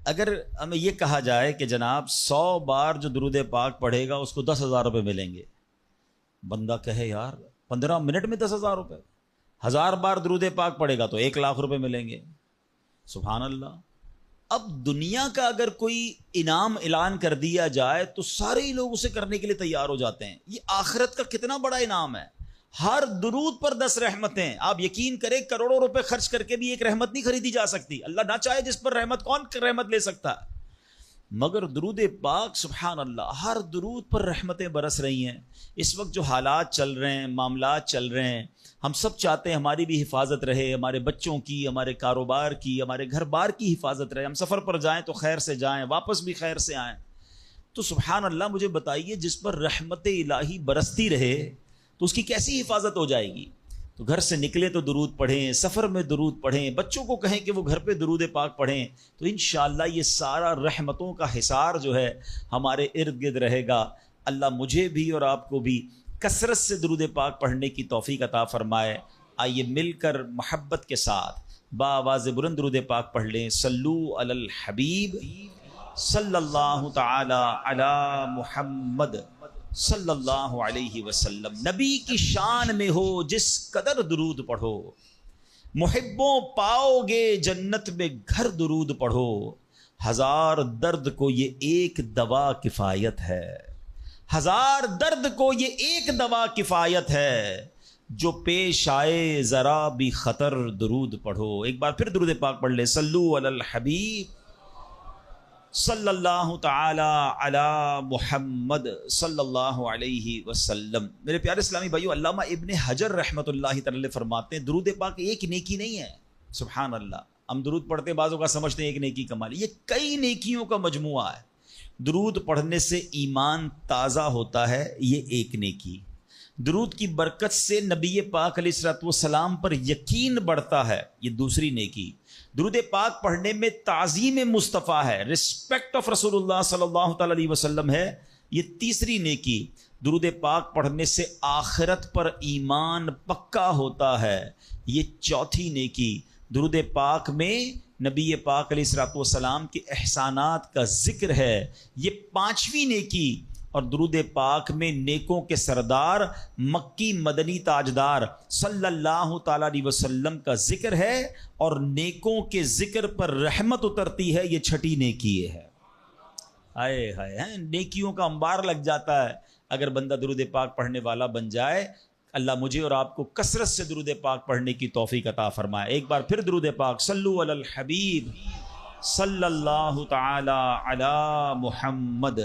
اگر ہمیں یہ کہا جائے کہ جناب 100 بار جو درود پاک پڑھے گا اس کو 10,000 روپے ملیں گے، بندہ کہے یار 15 منٹ میں 10,000 روپے، 1000 بار درود پاک پڑھے گا تو 1,00,000 روپے ملیں گے۔ سبحان اللہ۔ اب دنیا کا اگر کوئی انعام اعلان کر دیا جائے تو سارے ہی لوگ اسے کرنے کے لیے تیار ہو جاتے ہیں۔ یہ آخرت کا کتنا بڑا انعام ہے، ہر درود پر 10 رحمتیں۔ آپ یقین کریں کروڑوں روپے خرچ کر کے بھی ایک رحمت نہیں خریدی جا سکتی، اللہ نہ چاہے جس پر رحمت، کون رحمت لے سکتا ہے؟ مگر درود پاک سبحان اللہ ہر درود پر رحمتیں برس رہی ہیں۔ اس وقت جو حالات چل رہے ہیں، معاملات چل رہے ہیں، ہم سب چاہتے ہیں ہماری بھی حفاظت رہے، ہمارے بچوں کی، ہمارے کاروبار کی، ہمارے گھر بار کی حفاظت رہے، ہم سفر پر جائیں تو خیر سے جائیں، واپس بھی خیر سے آئیں۔ تو سبحان اللہ مجھے بتائیے جس پر رحمت الہی برستی رہے تو اس کی کیسی حفاظت ہو جائے گی؟ تو گھر سے نکلے تو درود پڑھیں، سفر میں درود پڑھیں، بچوں کو کہیں کہ وہ گھر پہ درود پاک پڑھیں، تو انشاءاللہ یہ سارا رحمتوں کا حصار جو ہے ہمارے ارد گرد رہے گا۔ اللہ مجھے بھی اور آپ کو بھی کثرت سے درود پاک پڑھنے کی توفیق عطا فرمائے۔ آئیے مل کر محبت کے ساتھ بآواز بلند درود پاک پڑھ لیں۔ صلو علی الحبیب صلی اللہ تعالی علی محمد صلی اللہ علیہ وسلم۔ نبی کی شان میں ہو جس قدر درود پڑھو، محبوں پاؤ گے جنت میں گھر درود پڑھو، 1000 درد کو یہ ایک دوا کفایت ہے، 1000 درد کو یہ ایک دوا کفایت ہے، جو پیش آئے ذرا بھی خطر درود پڑھو۔ ایک بار پھر درود پاک پڑھ لے۔ صلو علی الحبیب صلی اللہ تعالی علی محمد صلی اللہ علیہ وسلم۔ میرے پیارے اسلامی بھائیو، علامہ ابن حجر رحمۃ اللہ تعالی فرماتے ہیں درود پاک ایک نیکی نہیں ہے۔ سبحان اللہ، ہم درود پڑھتے بعضوں کا سمجھتے ہیں ایک نیکی کمال، یہ کئی نیکیوں کا مجموعہ ہے۔ درود پڑھنے سے ایمان تازہ ہوتا ہے، یہ ایک نیکی۔ درود کی برکت سے نبی پاک علیہ الصلوۃ والسلام پر یقین بڑھتا ہے، یہ دوسری نیکی۔ درود پاک پڑھنے میں تعظیم مصطفیٰ ہے، رسپیکٹ آف رسول اللہ صلی اللہ تعالی علیہ وسلم ہے، یہ تیسری نیکی۔ درود پاک پڑھنے سے آخرت پر ایمان پکا ہوتا ہے، یہ چوتھی نیکی۔ درود پاک میں نبی پاک علیہ الصلوۃ والسلام کے احسانات کا ذکر ہے، یہ پانچویں نیکی۔ اور درود پاک میں نیکوں کے سردار مکی مدنی تاجدار صلی اللہ تعالی علیہ وسلم کا ذکر ہے، اور نیکوں کے ذکر پر رحمت اترتی ہے، یہ چھٹی نیکی ہے۔ ہائے ہائے، نیکیوں کا انبار لگ جاتا ہے اگر بندہ درود پاک پڑھنے والا بن جائے۔ اللہ مجھے اور آپ کو کثرت سے درود پاک پڑھنے کی توفیق عطا فرمائے۔ ایک بار پھر درود پاک، صلو علی الحبیب صلی اللہ تعالی علی محمد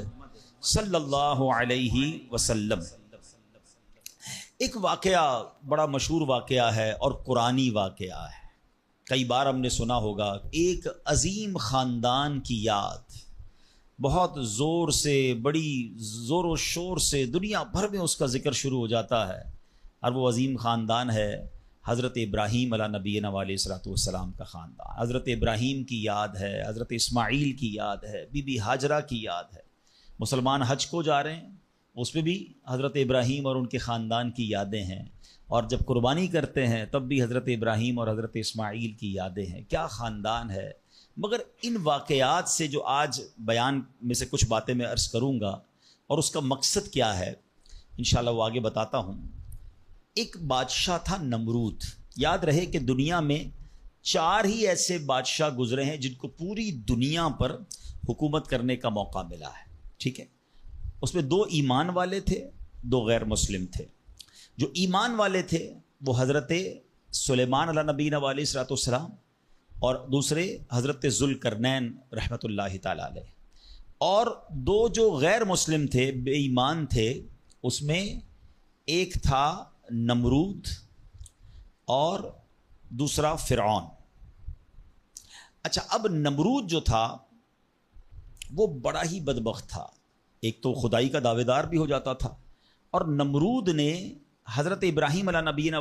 صلی اللہ علیہ وسلم۔ ایک واقعہ بڑا مشہور واقعہ ہے اور قرآنی واقعہ ہے، کئی بار ہم نے سنا ہوگا۔ ایک عظیم خاندان کی یاد بہت زور سے، بڑی زور و شور سے دنیا بھر میں اس کا ذکر شروع ہو جاتا ہے، اور وہ عظیم خاندان ہے حضرت ابراہیم علیہ نبینا علیہ الصلوۃ والسلام کا خاندان۔ حضرت ابراہیم کی یاد ہے، حضرت اسماعیل کی یاد ہے، بی بی ہاجرہ کی یاد ہے۔ مسلمان حج کو جا رہے ہیں، اس پہ بھی حضرت ابراہیم اور ان کے خاندان کی یادیں ہیں، اور جب قربانی کرتے ہیں تب بھی حضرت ابراہیم اور حضرت اسماعیل کی یادیں ہیں۔ کیا خاندان ہے! مگر ان واقعات سے جو آج بیان میں سے کچھ باتیں میں عرض کروں گا، اور اس کا مقصد کیا ہے انشاءاللہ وہ آگے بتاتا ہوں۔ ایک بادشاہ تھا نمرود۔ یاد رہے کہ دنیا میں 4 ہی ایسے بادشاہ گزرے ہیں جن کو پوری دنیا پر حکومت کرنے کا موقع ملا ہے، ٹھیک ہے؟ اس میں 2 ایمان والے تھے، 2 غیر مسلم تھے۔ جو ایمان والے تھے وہ حضرت سلیمان علیہ نبینا علیہ الصلوۃ والسلام، اور دوسرے حضرت ذوالقرنین رحمۃ اللہ تعالی علیہ۔ اور 2 جو غیر مسلم تھے، بے ایمان تھے، اس میں ایک تھا نمرود اور دوسرا فرعون۔ اچھا، اب نمرود جو تھا وہ بڑا ہی بدبخت تھا، ایک تو خدائی کا دعوے دار بھی ہو جاتا تھا، اور نمرود نے حضرت ابراہیم علیہ نبینا